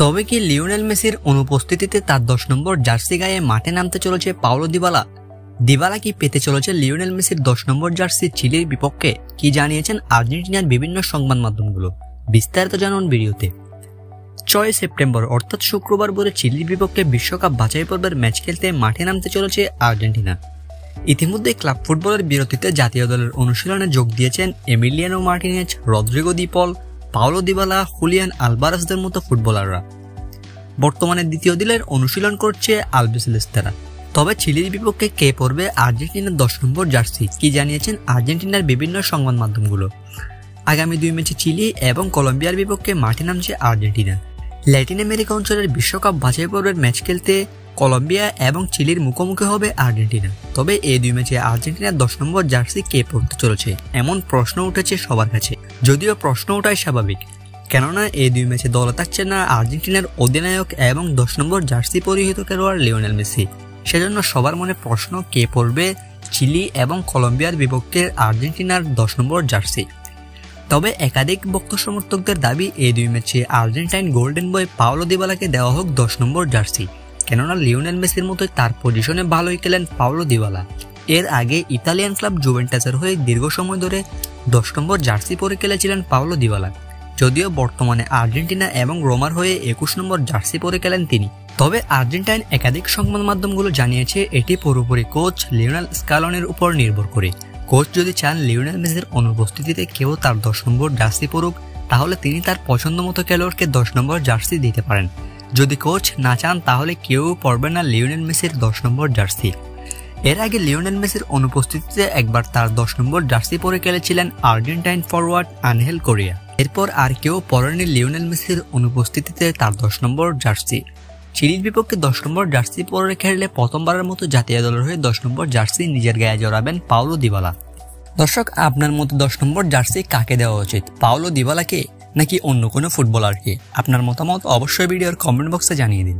তবে কি লিওনেল মেসির অনুপস্থিতিতে তার 10 নম্বর জার্সি গায়ে মাঠে নামতে চলেছে পাওলো দিবালা? দিবালা কি পেতে চলেছে লিওনেল মেসির 10 নম্বর জার্সি চিলির বিপক্ষে? কি জানিয়েছেন আর্জেন্টিনার বিভিন্ন সংবাদ মাধ্যমগুলো? বিস্তারিত জানুন ভিডিওতে। 6 সেপ্টেম্বর অর্থাৎ শুক্রবার ভোরে চিলির বিপক্ষে বিশ্বকাপ বাছাই পর্বের ম্যাচ খেলতে মাঠে নামতে চলেছে আর্জেন্টিনা। ইতিমধ্যে ক্লাব ফুটবলের বিরতিতে জাতীয় দলের অনুশীলনে যোগ দিয়েছেন এমিলিয়ানো মার্টিনেজ, রদ্রিগো দি পল, পাওলো দিবালা, হুলিয়ান আলভারেজদের মতো ফুটবলাররা। বর্তমানে দ্বিতীয় দিনের অনুশীলন করছে আলবিসেলেস্তেরা। তবে চিলির বিপক্ষে কে পড়বে আর্জেন্টিনার 10 নম্বর জার্সি? কি জানিয়েছেন আর্জেন্টিনার বিভিন্ন সংবাদ মাধ্যমগুলো? আগামী 2 ম্যাচে চিলি এবং কলম্বিয়ার বিপক্ষে মাঠে নামছে আর্জেন্টিনা। ল্যাটিন আমেরিকা অঞ্চলের বিশ্বকাপ বাছাই পর্বের ম্যাচ খেলতে কলম্বিয়া এবং চিলির মুখোমুখি হবে আর্জেন্টিনা। তবে এই 2 ম্যাচে আর্জেন্টিনার 10 নম্বর জার্সি কে পড়তে চলেছে, এমন প্রশ্ন উঠেছে সবার কাছে। যদিও প্রশ্ন ওঠাই স্বাভাবিক, কেননা এই 2 ম্যাচে দলে থাকছে না আর্জেন্টিনার অধিনায়ক এবং 10 নম্বর জার্সি পরিহিত খেলোয়াড় লিওনেল মেসি। সেজন্য সবার মনে প্রশ্ন, কে পড়বে চিলি এবং কলম্বিয়ার বিপক্ষে আর্জেন্টিনার 10 নম্বর জার্সি? তবে একাধিক ভক্ত সমর্থকদের দাবি, এই 2 ম্যাচে আর্জেন্টাইন গোল্ডেন বয় পাওলো দিবালাকে দেওয়া হোক 10 নম্বর জার্সি, কেননা লিওনেল মেসির মতোই তার পজিশনে ভালোই খেলেন পাওলো দিবালা। এর আগে ইতালিয়ান ক্লাব জুভেন্টাসের হয়ে দীর্ঘ সময় ধরে 10 নম্বর জার্সি পরে খেলেছিলেন পাওলো দিবালা। যদিও বর্তমানে আর্জেন্টিনা এবং রোমার হয়ে 21 নম্বর জার্সি পরে খেলেন তিনি। তবে আর্জেন্টাইন একাধিক সংবাদ মাধ্যমগুলো জানিয়েছে এটি পুরোপুরি কোচ লিওনেল স্কালোনির উপর নির্ভর করে। কোচ যদি চান লিওনেল মেসির অনুপস্থিতিতে কেউ তার 10 নম্বর জার্সি পরুক, তাহলে তিনি তার পছন্দ মতো খেলোয়াড়কে 10 নম্বর জার্সি দিতে পারেন। যদি কোচ না চান তাহলে কেউ পরবে না লিওনেল মেসির 10 নম্বর জার্সি। এর আগে লিওনেল মেসির অনুপস্থিতিতে একবার তার 10 নম্বর জার্সি পরে খেলেছিলেন আর্জেন্টাইন ফরওয়ার্ড আনহেল কোরিয়া। এরপর আর কেউ পরেনি লিওনেল মেসির অনুপস্থিতিতে তার 10 নম্বর জার্সি। চিলির বিপক্ষে 10 নম্বর জার্সি পরে খেললে প্রথমবারের মতো জাতীয় দলের হয়ে 10 নম্বর জার্সি নিজের গায়ে জড়াবেন পাওলো দিবালা। দর্শক, আপনার মতো 10 নম্বর জার্সি কাকে দেওয়া উচিত, পাওলো দিবালাকে নাকি অন্য কোনো ফুটবলারকে? আপনার মতামত অবশ্যই ভিডিওর কমেন্ট বক্সে জানিয়ে দিন।